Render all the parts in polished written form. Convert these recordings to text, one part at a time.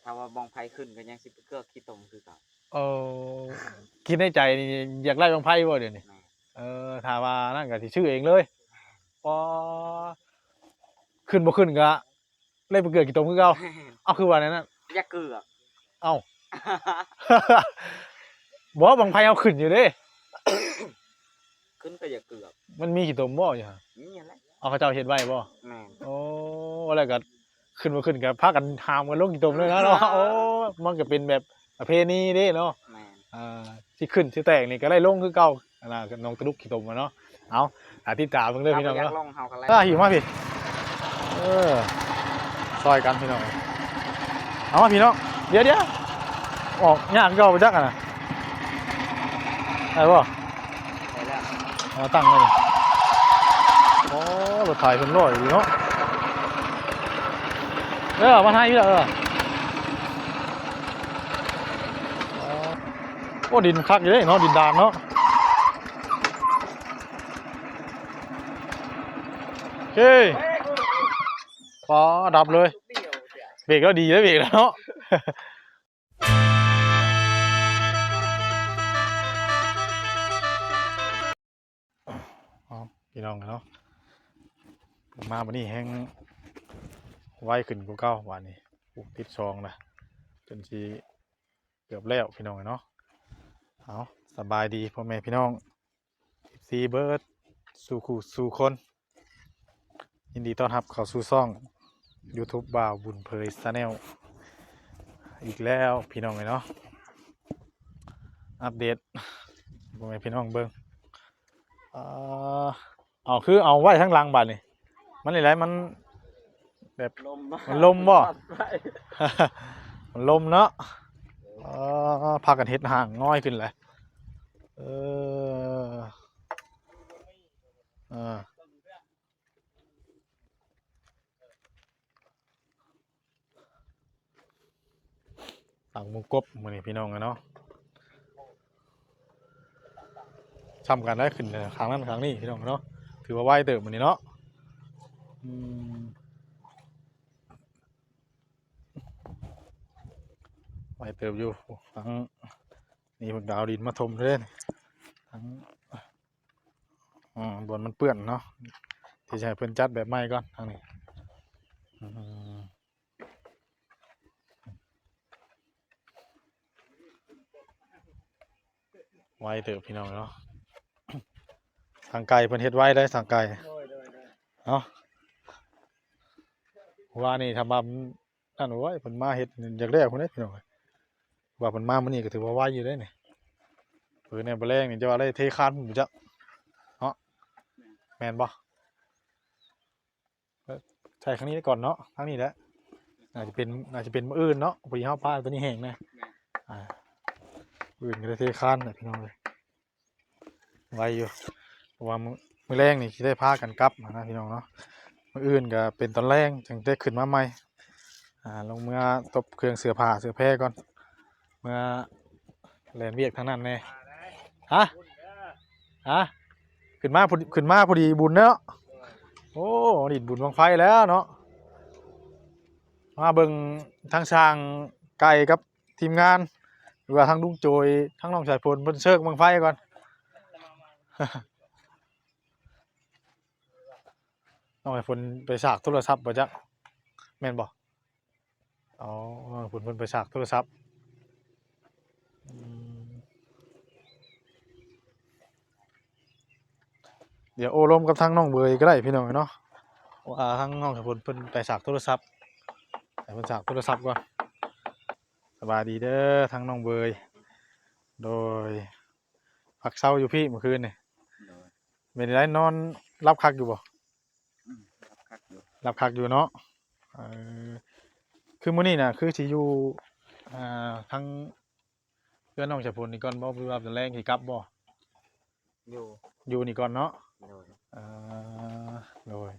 ถ้าว่าบองไพ่ขึ้นก็ยังสิไปเกือกขี้ตมคือเก่าเออคิดในใจนี่อยากไล่บังไพ่บ่เดี๋ยวนี้แม่ถ้าว่านั่นก็สิชื่อเองเลยพอขึ้นบ่ขึ้นก็เล่นไปเกิดกี่ตมคือเก่าเอาคือว่านั้นน่ะ อย่าเกือก เอ้า บ่บังไพ่เอาขึ้นอยู่เด้ ขึ้นก็อย่าเกือก มันมีกี่ตมบ่อยู่หั่น นี่แหละ เอาเขาเจ้าเฮ็ดไว้บ่ แม่น โอ้แล้วก็ขึ้นบ่ขึ้นก็พากันหามกันลงกี่ตมเลยนะเนาะโอ้มันก็เป็นแบบประเพณีเด้เนาะ แม่น ที่ขึ้นที่แตกนี่ก็ได้ลงคือเก่าน่ะน้องตะลุกขี้ตมอะเนาะเอาติดตามเบิ่งเด้อพี่น้อง อยาก เนาะ ลงเฮากันแล้ว หิวมาพี่ซอยกันพี่น้องเอามาพี่น้องเดี๋ยวออกยากเก่าไปจักอ่ะนะได้บ่ ไปแล้ว เอาตั้งไว้นี่โอ้รถไถเพิ่นลอยอยู่เนาะมาให้พี่ละโอ้ดินคักอยู่เด้เนาะดินดานเนาะโอเคพอดับเลยเบรกแล้วดีแล้วเบรกแล้วเนาะพี่น้องกันเนาะมาวันนี้แห้งไวขึ้นกว่าเก่าวันนี้ติดซองนะจนทีเกือบแล้วพี่น้องกันเนาะเอาสบายดีพ่อแม่พี่น้องซีเบิร์ดสู่คู่สู่คนยินดีต้อนรับเข้าสู่ซ่อง YouTube บ่าวบุญเผยชาแนลอีกแล้วพี่น้องเลยเนาะอัปเดตพ่อแม่พี่น้องเบิ่งเอาคือเอาไว้ทั้งหลังบัดนี่มันอะไรมันแบบมันลมบ่ มันลมเนาะพากันเฮ็ดห่างง่อยขึ้นเลยสั่งมุกบมื้อนี้พี่น้องเนาะทำกันได้ขึ้นครั้งนั้นครั้งนี้พี่น้องเนาะถือว่าไวเติบมื้อนี้เนาะไวเติบอยู่ทั้งนี่พวกดาวดินมาถมเลยทั้งบนมันเปื้อนเนาะที่ใช้เพิ่นจัดแบบใหม่ก่อนทางนี้ไวเติบพี่น้องเนาะทางไกลเพิ่นเฮ็ดไว้ได้ทางไกลเนาะว่านี่ทำมานั่นโอ้ยเพิ่นมาเฮ็ดอยากได้พุ่นเด้พี่น้องว่าเพิ่นมามื้อนี้ก็ถือว่าไวอยู่เด้นี่เพิ่นเนี่ยบ่แรงนี่จะว่าได้เทคานพุ่นบ่จ๊ะเนาะแม่นบ่ใช่ครั้งนี้ก่อนเนาะครั้งนี้แหละน่าจะเป็นมื้ออื่นเนาะพอดีเฮาป้าตัวนี้แห้งนะอื่นก็ได้เทคานน่ะพี่น้องเอ้ยไวอยู่เพราะว่ามื้อแรงนี่สิได้พากันกลับนะพี่น้องเนาะมื้ออื่นก็เป็นตอนแรงจังได้ขึ้นมาใหม่ลงเมื่อตบเครื่องเสื้อผ้าเสื้อแพร่ก่อนเมื่อแล่นเวียกทางนั้นแน่ฮะขึ้นมาพอดีบุญเนาะโอ้ดิบุญบังไฟแล้วเนาะมาเบิ่งทางช่างไก่กับทีมงานหรือว่าทางลุงโจยทางน้องชายพลเพิ่นเชิกบังไฟก่อน น้องชายพลไปฉากโทรศัพท์บ่จ๊ะแม่นบ่อ๋อเพิ่นไปฉากโทรศัพท์เดี๋ยวโอ้ลมกับทางน้องเบยก็ได้พี่น้องเนาะว่าทางน้องชายพลเพิ่นไปฉากโทรศัพท์ให้เพิ่นฉากโทรศัพท์ก่อนสบายดีเด้อทางน้องเบยโดยพักเช้าอยู่พี่เมื่อคืนนี่เป็นไดนอนรับคักอยู่บ่รับคักอยู่เนาะคือมื้อนี้น่ะคือสิอยู่ทางเพื่อนน้องชายพลนี่ก่อนบ่หรือว่าตอนแรกสิกลับบ่อยู่นี่ก่อนเนาะโดย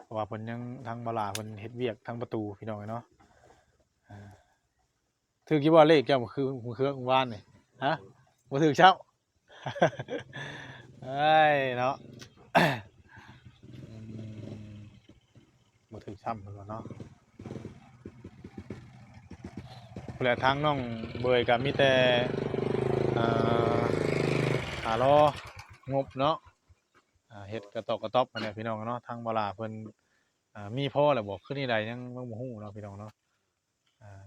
เพราะว่าเพิ่นยังทางบลาเพิ่นเฮ็ดเวียกทางประตูพี่น้องเนาะถือกี่ว่าเลขเจ้าคือวานนี่ฮะบ่ถือเช้า เอ้ยเนาะ บ่ถือช้ำเพิ่นว่าเนาะ แหละทางน้องเบยก็มีแต่อ่าหารองบเนาะเฮ็ดกระตอกกระต๊อบอันนี้พี่น้องเนาะทางบ่ล่าเพิ่นมีพอแล้วบ่คือนี่ใดยังบ่ฮู้เนาะพี่น้องเนาะอ่า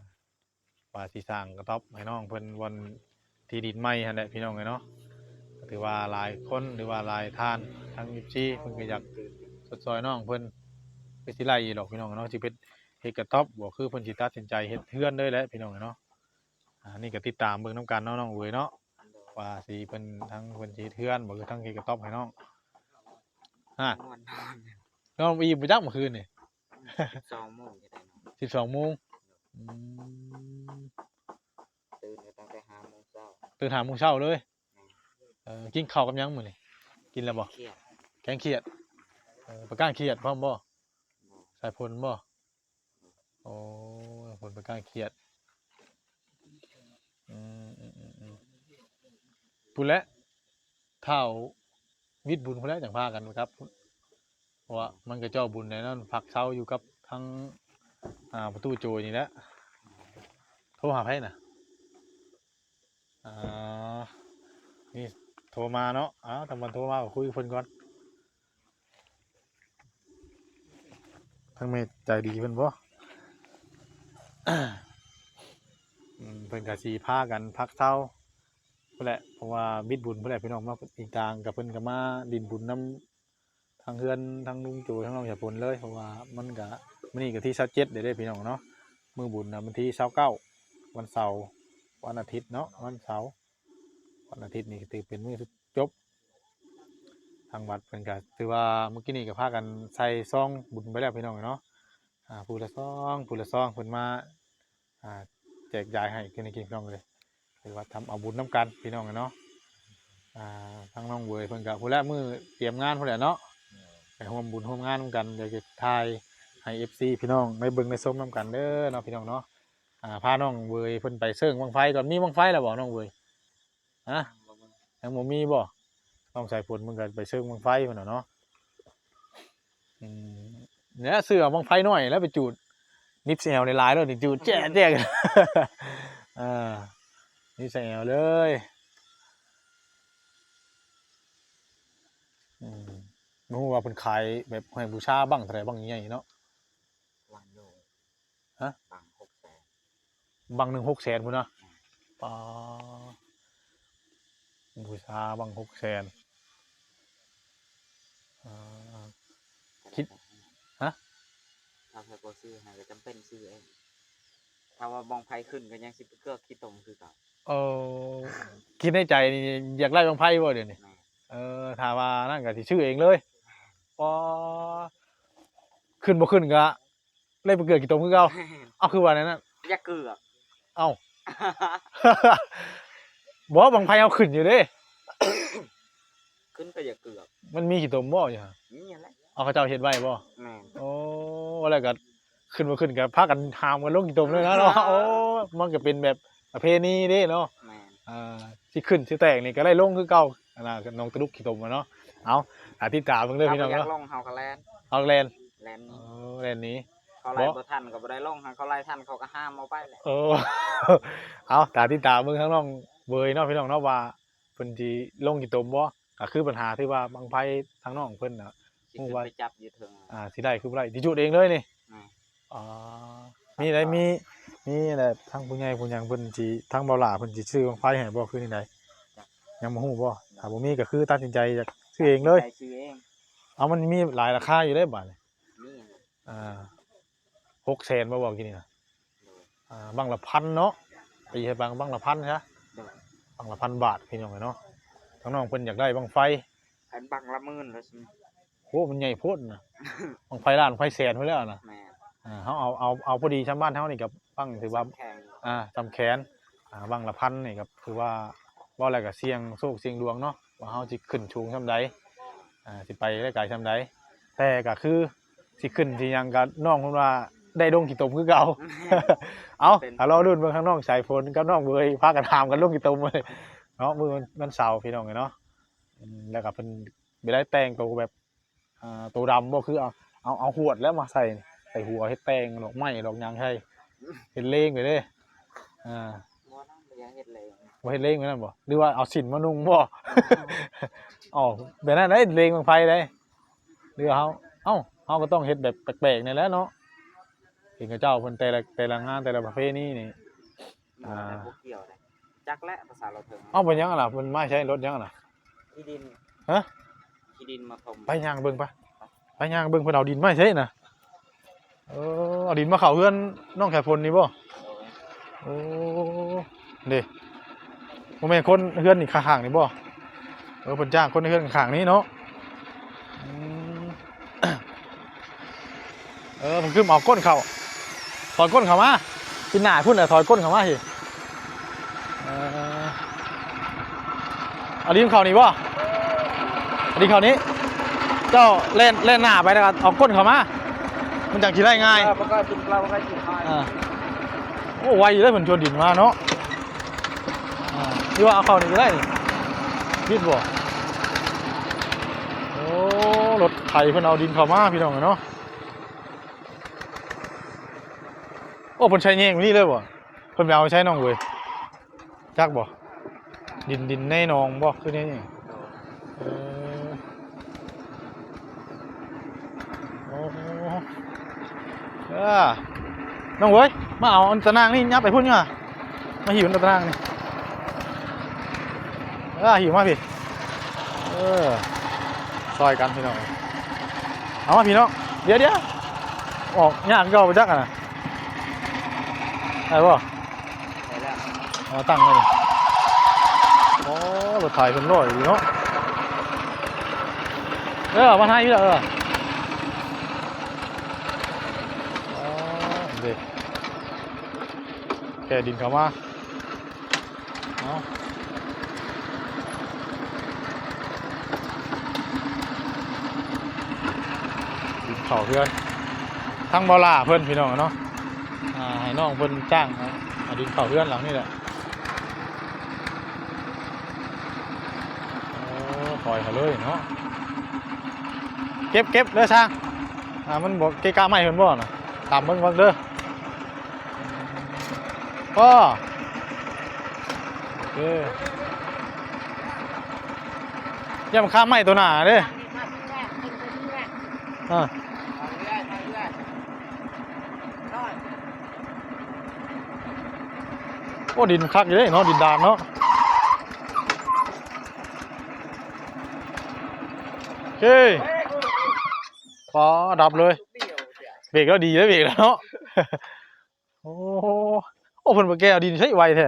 ว่าสิสร้างกระต๊อบให้น้องเพิ่นวันที่ดินใหม่หั่นแหละพี่น้องเอ้ยเนาะก็ถือว่าหลายคนหรือว่าหลายท่านทาง24เพิ่นก็อยากสดซอยน้องเพิ่นคือสิไล่อีดอกพี่น้องเนาะสิเป็นเฮ็ดกระต๊อบบ่คือเพิ่นสิตัดสินใจเฮ็ดเรือนเลยแหละพี่น้องเอ้ยเนาะนี่ก็ติดตามเบิ่งนํกันเนาะน้องเอ๋ยเนาะว่าสิเพิ่นทั้งเพิ่นสิเฮ็ดเรือนบ่คือทั้งเฮ็ดกระต๊อบให้น้องฮะ ม่วนนอน น้องอีบ่จักเมื่อคืนนี่ 12โมงจะได้นอน 12โมงอืม ตื่นก็ตั้งแต่5โมงเช้า ตื่น5โมงเช้าเลยกินข้าวกับหยังมื้อนี้กินแล้วบ่ เครียด แกงเขียดปลาก้างเขียดพร้อมบ่ บ่ ใส่ผลบ่โอ้ผลปลาก้างเขียดอืมพู้นแหละเท่าวิทย์บุญพู้นแหละจังพากันครับเพราะว่ามันก็เจ้าบุญแน่นอนพักเช้าอยู่กับทั้งประตูโจยนี่แหละโทรหาไผน่ะอ่านี่โทรมาเนาะถ้ามันโทรมาก็คุยกับเพิ่นก่อนทั้งเมตใจดีเพิ่นบ่ เพิ่นก็สิพากันพักเช้าพุ่นแหละเพราะว่าบิดบุญพุ่นแหละพี่น้องมาอีกทางกับเพิ่นก็มาดินบุญนํทางเฮือนทางลุงโจทางน้องหยาพลเลยเพราะว่ามันก็มื้อนี้ก็ที่27ได้พี่น้องเนาะมื้อบุญน่ะวันที่29วันเสาร์วันอาทิตย์เนาะวันเสาร์วันอาทิตย์นี่ถือเป็นมื้อจบทางวัดเพิ่นก็ถือว่าเมื่อกี้นี้ก็พากันใส่ซองบุญไปแล้วพี่น้องเนาะผู้ละซองเพิ่นมาแจกจ่ายให้กินพี่น้องเลยถือว่าทำเอาบุญน้ำกันพี่น้องเนาะทั้งน้องเวยเพิ่นก็ผู้ละมื้อเตรียมงานพุ่นแหละเนาะไปร่วมบุญร่วมงานนำกันเดี๋ยวจะถ่ายให้ FC พี่น้องได้เบิ่งได้ชมนำกันเด้อเนาะพี่น้องเนาะพาน้องเวยเพิ่นไปเชิงบั้งไฟก่อนมีบั้งไฟแล้วบ่น้องเวยฮะยังบ่มีบ่ต้องใส่ผลมันก็ไปเชิงบั้งไฟพุ่นน่ะเนาะเนี่ยเสื้อบั้งไฟน้อยแล้วไปจูดนิดเซลในลายแล้วนี่จูดแจ๊ะแจ๊ะ นี่ใส่แอวเลยนู้ว่าเป็นขายแบบให้บูชาบ้างเท่าไรบ้างใหญ่เนาะ วันโล ฮะ บัง600,000 บ้าง1 600,000พุ่นนะปาบูชาบ้าง600,000คิดฮะ ถ้าใครบ่ซื้อให้ก็จำเป็นซื้อเองถ้าว่าบองไผขึ้นก็ยังสิไปเกือกขี้ตมคือเก่า คิดในใจนี่อยากไล่บางไพ่บ่เดี๋ยวนี้ แม่ ถ้าว่านั่นก็สิชื่อเองเลยปอขึ้นบ่ขึ้นก็เล่นไปเกิดกี่ตมคือเก่าเอาคือว่านั้นน่ะ อย่าเกือก เอ้า บ่บางไพ่เอาขึ้นอยู่เด้ ขึ้นก็อย่าเกือก มันมีกี่ตมบ่อยู่ฮะ นี่แหละ เอาเขาเจ้าเฮ็ดไว้บ่ แม่น โอ้แล้วก็ขึ้นบ่ขึ้นก็พากันหามกันลงกี่ตมเลยนะเนาะโอ้มันก็เป็นแบบประเพณีเด้เนาะ แม่น สิขึ้นสิแตกนี่ก็ไล่ลงคือเก่าน้องตะลุกขี้ตมอะเนาะเอาติดตามเบิ่งเด้อพี่น้อง ถ้าบ่อยา เนาะ กลงเฮาก็แล่น เอาแลน แล่น แลนนี้ เขาไล่บ่ทันก็บ่ได้ลงหาเขาไล่ทันเขาก็ห้ามเอาไปแหละ เอาติดตามเบิ่งทั้งน้องเบยเนาะพี่น้องเนาะว่าเพิ่นสิลงกี่ตมบ่ก็คือปัญหาที่ว่าบางไผทางน้องเพิ่นน่ะ สิขึ้นไปจับอยู่เทิง สิได้คือบ่ได้สิจุดเองเลยนี่ อืม อ๋อมีอะไรมีแหละทางผู้ใหญ่ผู้หยังเพิ่นสิทางเบาหลาเพิ่นสิซื้อบางไผให้บ่คือนี่ใดยังบ่ฮู้บ่ถ้าบ่มีก็คือตัดสินใจจากซื้อเองเลย ไปซื้อเอง เอามันมีหลายราคาอยู่เด้บัดนี้ นี่แหละ 600,000บ่บอกกินนี่น่ะ โดย บังละพันเนาะตีให้บังละพันซะ โดย บังละ1,000 บาทพี่น้องเอ้ยเนาะทางน้องเพิ่นอยากได้บังไฟ อันบังละหมื่นแล้วสิ โหมันใหญ่โพดน่ะบังไฟล้านไฟแสนพุ่นแล้วน่ะ แม่น เฮาเอาพอดีชาวบ้านเฮานี่ก็บังถือว่า แข่ง จำแขนบังละพันนี่ก็ถือว่าเว้าแล้วก็เสี่ยงโชคเสี่ยงดวงเนาะว่าเฮาสิขึ้นสูงส่ำใดสิไปได้ไกลส่ำใดแต่ก็คือสิขึ้นสิหยังก็น้องเพิ่นว่าได้ดงกี่ตมคือเก่า เอาถ้ารอรุ่นเบิ่งข้างนอกสายฝนกับน้องเบยพากันถามกันลงกี่ตมเลยเนาะมื้อมันเสาร์พี่น้องเนาะแล้วก็เพิ่นไปได้แต่งตัวแบบตัวดำบ่คือเอาหวดแล้วมาใส่หัวเฮ็ดแต่งดอกไม้ดอกหยังให้เฮ็ดเลงไปเด้ บ่นำบ่อยากเฮ็ดเลย บ่เฮ็ดเลงไว้นั่นบ่หรือว่าเอาสินมานุ่งบ่ อ๋อแบบนั้นได้เลงบังไฟได้หรือเฮาเฮาก็ต้องเฮ็ดแบบแปลกๆนี่แหละเนาะเห็นเขาเจ้าเพิ่นแต่ละงานแต่ละประเพณีนี่ บ่ได้บ่เกี่ยวเลยจักและภาษาเราเถิง เอ้าเป็นหยังล่ะเพิ่นมาใช้รถหยังล่ะ ที่ดิน ฮะ ที่ดินมาถม ไปย่างเบิ่งไปย่างเบิ่งเพิ่นเอาดินมาใช้น่ะเอาดินมาเข้าเฮือนน้องแขพลนี่บ่โอ้เด้บ่แม่นคนเฮือนนี่ข้างๆนี่บ่เพิ่นจ้างคนเฮือนข้างๆนี้เนาะอืม ผมคือเอาก้นเข้าถอยก้นเข้ามากินหน้าพุ่นน่ะถอยก้นเข้ามาสิเอาดินเข้านี่บ่เอาดินเข้านี้เจ้าเล่นหน้าไปแล้วก็เอาก้นเข้ามามันจังสิได้ง่าย มันก็กินเราก็กินให้ โอ้ไวอยู่เลยเพิ่นชวนดินมาเนาะนี่ว่าเอาเข้านี่ก็ได้นี่คิดบ่โอ้รถไถเพิ่นเอาดินเข้ามาพี่น้องเนาะโอ้เพิ่นใช้แยงนี่เลยบ่เพิ่นไปเอาใช้น้องเว้ยจักบ่ดินในหนองบ่คือนี่โอ้น้องเว้ยมาเอาอันตะนางนี่ยับไปพุ่นเนี่ยมาหิวอันตะนางนี่หิวมาพี่ซอยกันพี่น้องเอามาพี่น้องเดี๋ยวออกยากก็เอาไปจักอ่ะนะได้ป่ะ ได้แล้ว เอาตั้งเลยโอ้รถไถเป็นร้อยอยู่เนาะมาให้พี่ละเด็กแกดินเข้ามาเอาดินเข่าเพื่อนทั้งบอล่าเพื่อนพี่น้องเนาะให้น้องเพื่อนจ้างเอาดินเข่าเพื่อนหลังนี่แหละปล่อยเขาเลยเนาะเก็บเด้อช่างมันบอกเกะกะไม่เห็นบ่น่ะตามเบิ่งเด้อก็โอเคอย่ามาข้ามไม้ตัวหนาเด้โอ้ดินคักอยู่เด้เนาะดินดานเนาะโอเคพอดับเลยเบรกแล้วดีแล้วเบรกแล้วเนาะโอ้เพิ่นบ่แก้วดินใช้ไวแท้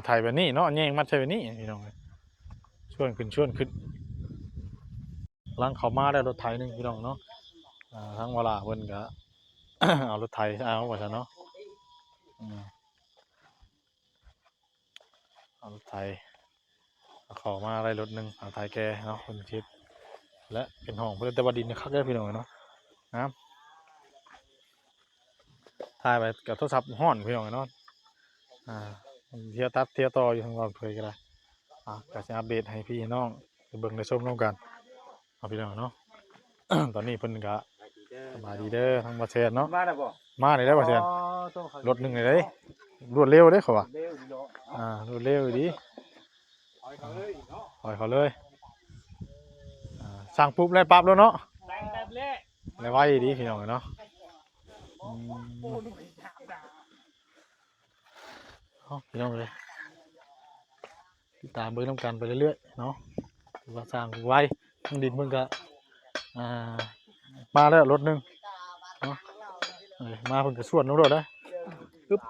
ไทยแบบนี้เนาะแยงมัดใช่แบบนี้พี่น้องชวนขึ้นล้างเขามาได้รถไถนึงพี่น้องเนาะทั้งเวลาเพิ่นก็ เอารถไถเอาว่าซั่นเนาะเอารถไถเอาเข้ามาได้รถนึงเอาไถแกเนาะเพิ่นคิดและเป็นห้องเพิ่นแต่ว่าดินคักเด้อพี่น้องเนาะนะครับถ่ายไปกับโทรศัพท์ฮ้อนพี่น้องเนาะเที่ยวตัดเที่ยวต่ออยู่ทางเราเคยก็ได้ก็จะอัปเดตให้พี่น้องไปเบิ่งได้ชมร่วมกันเอาพี่น้องเนาะ ตอนนี้เพิ่นก็สบายดีเด้อทางบ่แซนเนาะมาได้บ่แซนรถนึงเลยรวดเร็วเด้เขาว่ารวดเร็วดีปล่อยเขาเลยสั่งปุ๊บแล้วปั๊บแล้วเนาะแล้วไว้ดีพี่น้องเนาะพี่น้องเลยติดตามเบิ่งนำกันไปเรื่อยๆเนาะว่าสร้างไว้ทางดินเพิ่นก็มาแล้วรถนึงเนาะมาเพิ่นก็สวนน้ำรถได้ปึ๊บ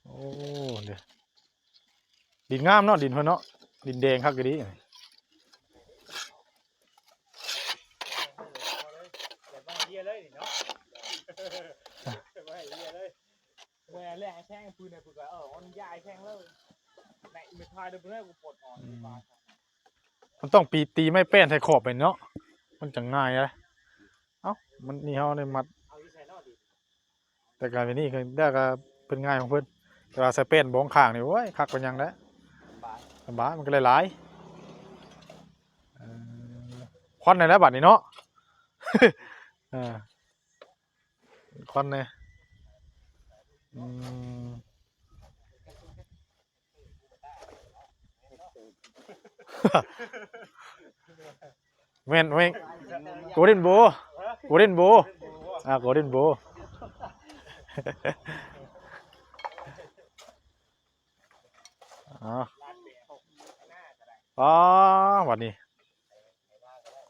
โอ้เดี๋ยวดินงามเนาะดินเพิ่นเนาะดินแดงคักก็ดีมันต้องตีไม่แป้นใส่ขอบไปเนาะมันจังง่ายเลยมันนี่เขาในมัดแต่การเป็นนี่คือได้ก็เป็นง่ายของเพิ่นแต่ว่าใส่แป้นบ้องข้างนี่โอ้ยคักกว่ายังแล้วสบายมันก็หลาย ควันในแล้วบัดนี้เนาะ อ่าควันเนี่ยอืม เว้นเว้นโกลเด้นโบโกลเด้นโบโกลเด้นโบอ๋ออ๋อบัดนี้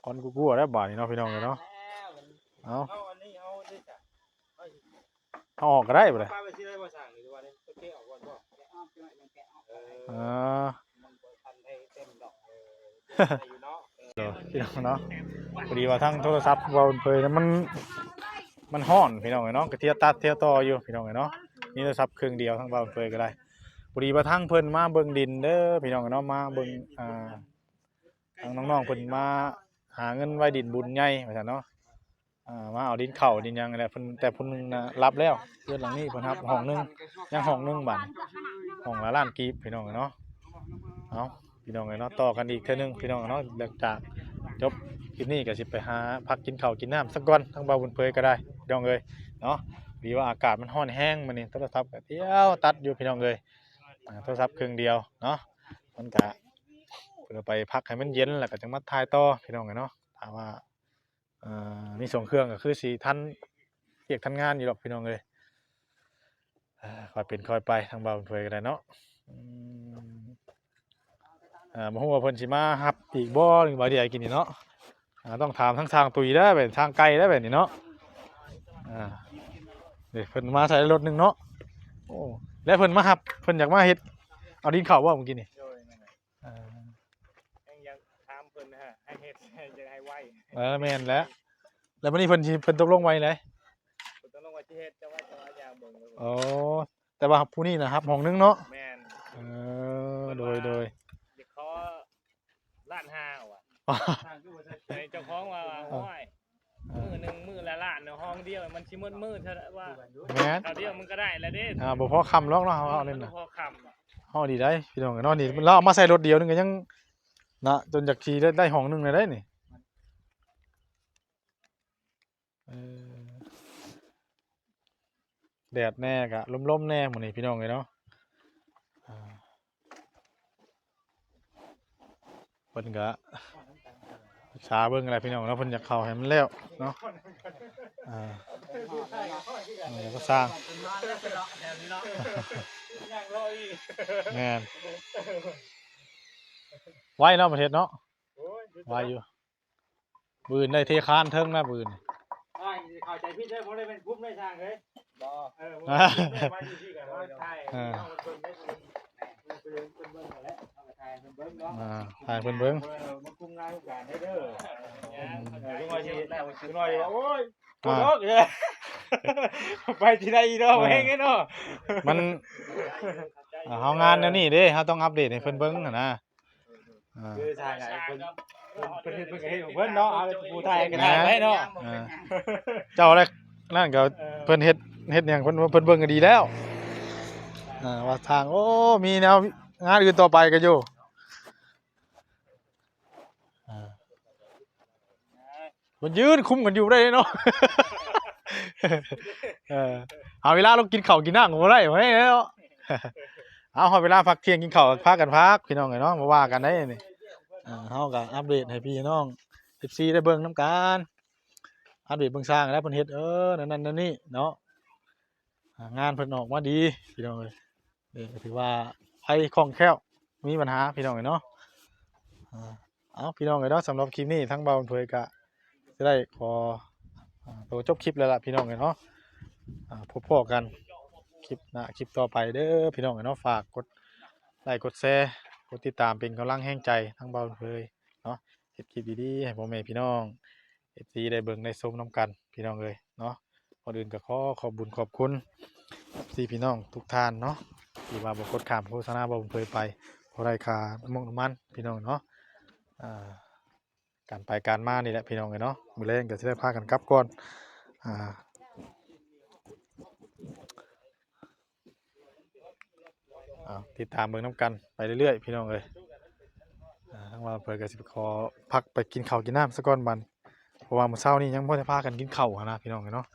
คอนกูกลัวแล้วบัดนี้เนาะพี่น้องเลยเนาะเอาเอาออกก็ได้บ่เลยอ่า เดี๋ยวพี่น้องเนาะพอดีว่าทั้งโทรศัพท์เราเผยมันฮ้อนพี่น้องเนาะกระเทียตัดเทียต่ออยู่พี่น้องเนาะนี่โทรศัพท์เครื่องเดียวทั้งเบาเผยก็ได้พอดีว่าทั้งเพิ่นมาเบิ่งดินเด้อพี่น้องเนาะมาเบิ่งทางน้องๆเพิ่นมาหาเงินไว้ดินบุญใหญ่ว่าซั่นเนาะมาเอาดินเข้าดินหยังนั่นแหละเพิ่นแต่เพิ่นน่ะรับแล้วเรือนหลังนี้เพิ่นรับห้องนึงยังห้องนึงบัดห้องละล้านกีบพี่น้องเนาะเอาพี่น้องเนาะต่อกันอีกเทื่อนึงพี่น้องเนาะหลังจากจบคลิปนี้ก็สิไปหาพักกินข้าวกินน้ำสักก่อนทั้งเบาบุญเผยก็ได้พี่น้องเอ้ยเนาะดีว่าอากาศมันร้อนแห้งมื้อนี้โทรศัพท์ก็เที่ยวตัดอยู่พี่น้องเอ้ยโทรศัพท์เครื่องเดียวเนาะมันก็เพื่อไปพักให้มันเย็นแล้วก็จังมาถ่ายต่อพี่น้องเนาะถามว่ามีส่งเครื่องก็คือสิทันเรียกทันงานอยู่ดอกพี่น้องเอ้ยค่อยเป็นค่อยไปทางเบาบุญเผยก็ได้เนาะบ่ฮู้ว่าเพิ่นสิมารับอีกบ่หรือว่าเดี๋ยวกินนี่เนาะต้องถามทั้งทางตุยได้เป็นทางไกลได้แบบนี้เนาะเดี๋ยวเพิ่นมาใส่รถหนึงเนาะโอ้แล้วเพิ่นมารับเพิ่นอยากมาเฮ็ดเอาดินเข้าบ่เมื่อกี้นี่ยังถามเพิ่นนะฮะให้เฮ็ดจะให้ไวแม่นแล้ววันนี้เพิ่นตกลงไว้เลยเพิ่นต้องลงว่าสิเฮ็ดจะว่าอย่างเบิ่งอ๋อแต่ว่าผู้นี้นะครับห้องนึงเนาะแม่นโดยเดี๋ยวขอล้านห้าว่ะเจ้าของว่าโอ้ยมื้อนึงมื้อละล้านเนาะห้องเดียวมันสิหมดมื้อซะว่าแม่นเดียวมันก็ได้แล้วเด้บ่พอคำหรอกเนาะเอาเล่นน่ะพอคำเฮาดีได้พี่น้องเนาะนี่เราเอามาใส่รถเดียวนึงก็ยังนะจนจากขี่ได้ห้องนึงเลยได้นี่แดดแน่กะลมๆแน่หมื้อนี้พี่น้องเอ้ยเนาะเพิ่นก็ศึกษาเบิ่งอะไรพี่น้องเนาะเพิ่นอยากเข้าให้มันแล้วเนาะแล้วก็สร้างแม่นไว้เนาะประเทศเนาะไว้อยู่บืนได้เทคานเทิงนะบืนเข้าใจพี่เด้อบ่ได้เป็นกลุ่มได้ทางเฮ้ยบ่ไว้อยู่ที่กันว่าใช่เอาเพิ่นได้เพิ่นเบิ่งแล้วเอาไปถ่ายเพิ่นเบิ่งเนาะถ่ายเพิ่นเบิ่งมันคุมงานทุกการได้เด้อจังว่าสิจังว่าโอ้ยปวดท้องเลยไปที่ใดอีเนาะเฮงเนาะมันเฮางานแนวนี้เด้เฮาต้องอัปเดตให้เพิ่นเบิ่งน่ะนะคือทางไงเพิ่นก็เฮ็ดของเพิ่นเนาะเอาผู้ไทยก็ได้ไว้เนาะเจ้าอะไรนั่นก็เพิ่นเฮ็ดหยังเพิ่นเบิ่งก็ดีแล้วว่าทางโอ้มีแนวงานอื่นต่อไปก็อยู่มันยืนคุมกันอยู่ได้เนาะเอาเวลาเรากินข้าวกินน้ำก็บ่ได้เฮ้ยเนาะเอาเวลาพักเที่ยงกินข้าวพักกันพักพี่น้องเนาะบ่ว่ากันได้นี่เฮาก็อัปเดตให้พี่น้อง FC ได้เบิ่งนำกันอัปเดตเบิ่งสร้างแล้วเพิ่นเฮ็ดนั่นนี่เนาะงานเพิ่นออกมาดีพี่น้องเอ้ยก็ถือว่าไผคล่องแคล่วมีปัญหาพี่น้องเอ้ยเนาะเอาพี่น้องเอ้ยเนาะสำหรับคลิปนี้ทั้งเบาเผยก็จะได้ขอตัวจบคลิปแล้วล่ะพี่น้องเอ้ยเนาะพบกันคลิปหน้าคลิปต่อไปเด้อพี่น้องเอ้ยเนาะฝากกดไลค์กดแชร์กดติดตามเป็นกำลังแรงใจทั้งเบาเผยเนาะเฮ็ดคลิปดีๆให้พ่อแม่พี่น้อง FC ได้เบิ่งได้ชมนํกันพี่น้องเอ้ยเนาะก่อนอื่นก็ขอบคุญขอบคุณFC พี่น้องทุกท่านเนาะที่ว่าบ่กดข้ามโฆษณาบ่เผยไปบ่ได้ค่าน้ำมันพี่น้องเนาะการไปการมานี่แหละพี่น้องเอ้ยเนาะมื้อแลงก็สิได้พากันกลับก่อนติดตามเบิ่งนํกันไปเรื่อยๆพี่น้องเอ้ยทั้ง ว่าเพิ่นก็สิไปขอพักไปกินข้าวกินน้ำซะก่อนบัดเพราะว่ามื้อเช้านี้ยังบ่ได้พากันกินข้าวหั้นนะพี่น้องเนาะ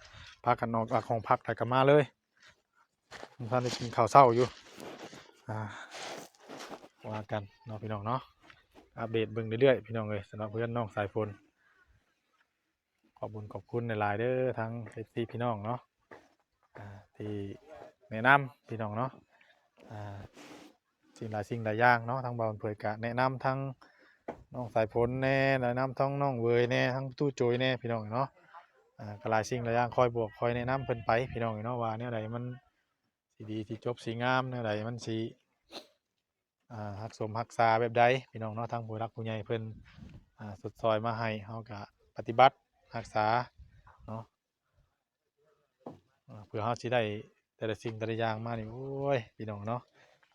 พากันออกจากห้องพักแล้วก็มาเลยยังบ่ทันได้กินข้าวเช้าอยู่อ่าว่ากันเนาะพี่น้องเนาะอัปเดตเบิ่งเรื่อยๆพี่น้องเอ้ยสำหรับเพื่อนน้องสายฝนขอบคุณหลายๆเด้อทั้ง FC พี่น้องเนาะที่แนะนำพี่น้องเนาะสิ่งหลายอย่างเนาะทั้งบ่าวเผยกะแนะนำทั้งน้องสายฝนแน่แนะนำทั้งน้องเวยแน่ทั้งตู้โจยแน่พี่น้องเนาะก็หลายสิ่งหลายอย่างคอยบอกคอยแนะนำเพิ่นไปพี่น้องเนาะว่าแนวใดมันสิดีสิจบสิงามแนวใดมันสิรักสมรักษาแบบใดพี่น้องเนาะทั้งผู้รักผู้ใหญ่เพิ่นสุดซอยมาให้เฮาก็ปฏิบัติรักษาเนาะเพื่อเฮาสิได้แต่ละสิ่งแต่ละอย่างมานี่โอ้ยพี่น้องเนาะ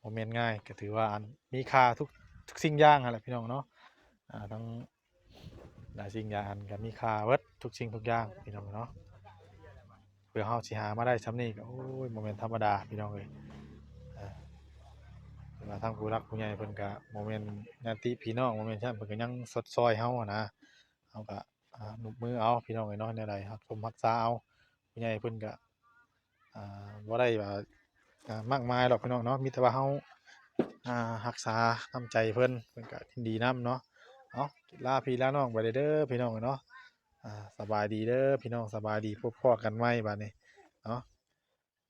บ่แม่นง่ายก็ถือว่าอันมีค่าทุกสิ่งอย่างนั่นแหละพี่น้องเนาะทั้งหลายสิ่งอย่างก็มีค่าเบิดทุกสิ่งทุกอย่างพี่น้องเนาะเพื่อเฮาสิหามาได้ส่ำนี้ก็โอ้ยบ่แม่นธรรมดาพี่น้องเอ้ยว่าทางผู้รักผู้ใหญ่เพิ่นก็บ่แม่นญาติพี่น้องบ่แม่นซั่นเพิ่นก็ยังสดซอยเฮาอะนะเฮาก็หนุบมือเอาพี่น้องเอ้ยเนาะแนวใดรักสมรักษาเอาผู้ใหญ่เพิ่นก็บ่ได้ว่ามากมายหรอกพี่น้องเนาะมีแต่ว่าเฮารักษาน้ำใจเพิ่นก็ยินดีนํเนาะเอาลาพี่ลาน้องไปเด้อพี่น้องเนาะสบายดีเด้อพี่น้องสบายดีพบพ้อกันใหม่บัดนี้เนาะ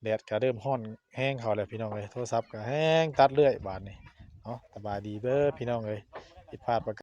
แดดก็เริ่มร้อนแรงเข้าแล้วพี่น้องเอ้ยโทรศัพท์ก็แรงตัดเรื่อยบัดนี้เนาะสบายดีเด้อพี่น้องเอ้ยผิดพลาดประ